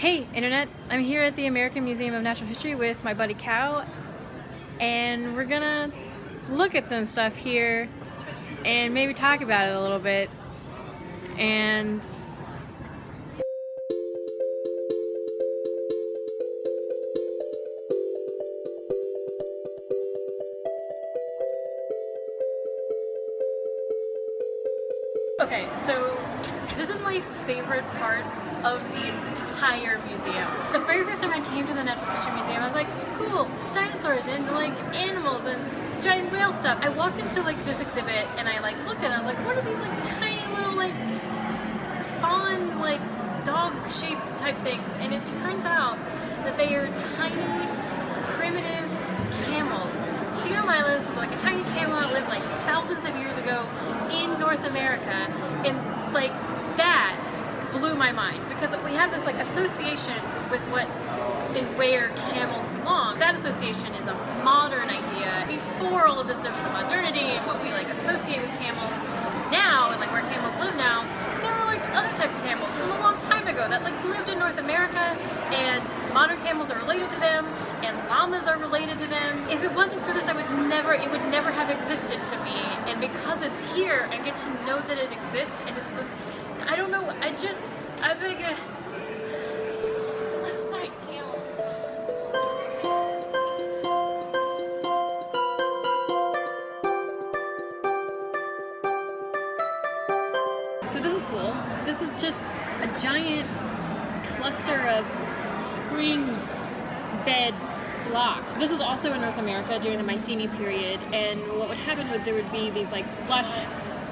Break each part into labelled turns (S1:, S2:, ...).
S1: Hey Internet, I'm here at the American Museum of Natural History with my buddy Cal, and we're gonna look at some stuff here and maybe talk about it a little bit. And okay, so this is my favorite part of the entire museum. The very first time I came to the Natural History Museum, I was like, cool, dinosaurs and like animals and giant whale stuff. I walked into like this exhibit and I like looked at it, I was like, what are these like tiny little like fawn like dog-shaped type things? And it turns out that they are tiny, primitive camels. Stenomylus was like a tiny camel that lived like thousands of years ago in North America, and like that blew my mind because we have this like association with what and where camels belong. That association is a modern idea. Before all of this notion of modernity and what we like associate with camels now and like where camels live now, there were like other types of camels from a long time ago that like lived in North America, and modern camels are related to them and llamas are related to them. If it wasn't for this, it would never have existed to me. And because it's here, I get to know that it exists, and it's this, I don't know, I think so this is cool. This is just a giant cluster of spring bed block. This was also in North America during the Mycenaean period, and what would happen would there would be these like lush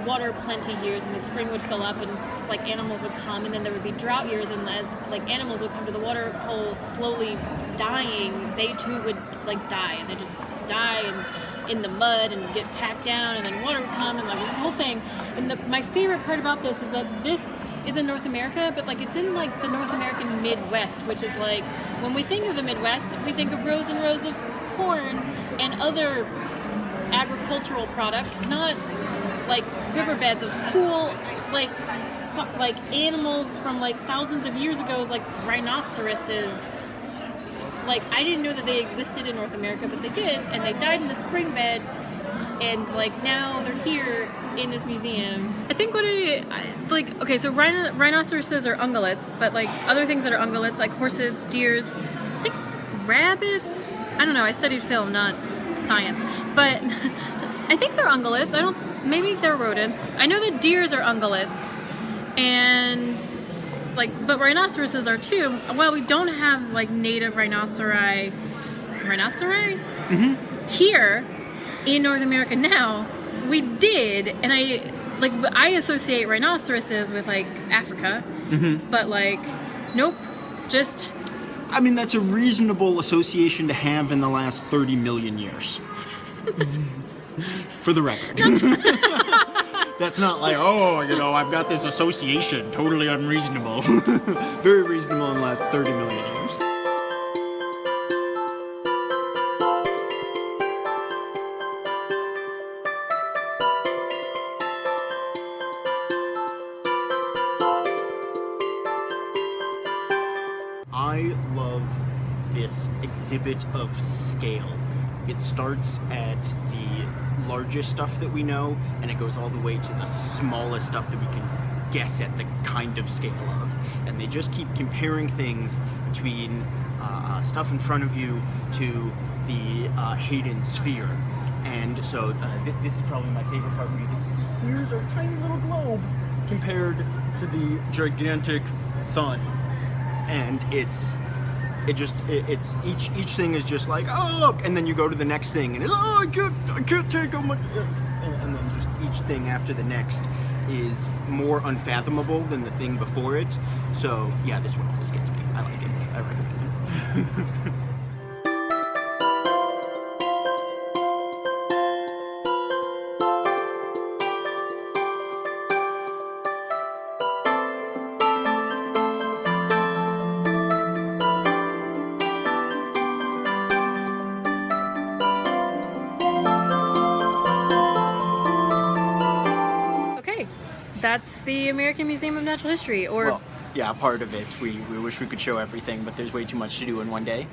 S1: water plenty years, and the spring would fill up and like animals would come, and then there would be drought years, and as like animals would come to the water hole slowly dying, they too would like die, and they just die and in the mud and get packed down, and then water would come, and like this whole thing. And my favorite part about this is that this is in North America, but like it's in like the North American Midwest, which is like, when we think of the Midwest, we think of rows and rows of corn and other agricultural products, not like riverbeds of cool like animals from like thousands of years ago, like rhinoceroses. Like, I didn't know that they existed in North America, but they did, and they died in the spring bed, and like now they're here in this museum. I think okay, so rhinoceroses are ungulates, but like other things that are ungulates, like horses, deers, I think rabbits. I don't know. I studied film, not science, but I think they're ungulates. Maybe they're rodents. I know that deers are ungulates, and but rhinoceroses are too. Well, we don't have like native rhinoceri here in North America now. We did, and I associate rhinoceroses with like Africa, but like nope, just.
S2: I mean, that's a reasonable association to have in the last 30 million years. For the record. That's not like, oh, I've got this association, totally unreasonable. Very reasonable in the last 30 million years. I love this exhibit of scale. It starts at the largest stuff that we know, and it goes all the way to the smallest stuff that we can guess at the kind of scale of. And they just keep comparing things between stuff in front of you to the Hayden sphere. And so this is probably my favorite part, where you get to see here's our tiny little globe compared to the gigantic sun. And it's each thing is just like, oh look, and then you go to the next thing and it's, oh I can't take how much, and then just each thing after the next is more unfathomable than the thing before it. So yeah, this one always gets me. I like it. I recommend it.
S1: That's the American Museum of Natural History, or
S2: yeah, part of it. We wish we could show everything, but there's way too much to do in one day.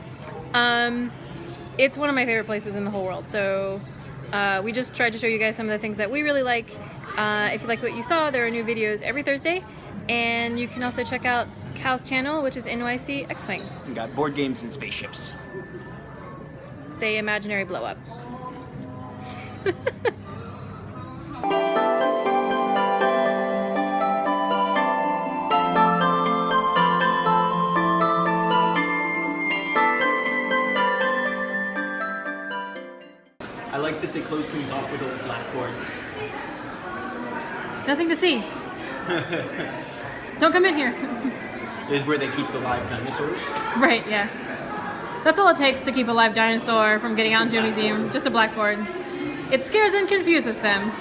S1: It's one of my favorite places in the whole world. So we just tried to show you guys some of the things that we really like. If you like what you saw, there are new videos every Thursday. And you can also check out Cal's channel, which is NYC X-Wing.
S2: We got board games and spaceships.
S1: They imaginary blow up.
S2: I like that they close things off with old blackboards.
S1: Nothing to see. Don't come in here.
S2: This is where they keep the live dinosaurs.
S1: Right, yeah. That's all it takes to keep a live dinosaur from getting out into a museum. Just a blackboard. It scares and confuses them.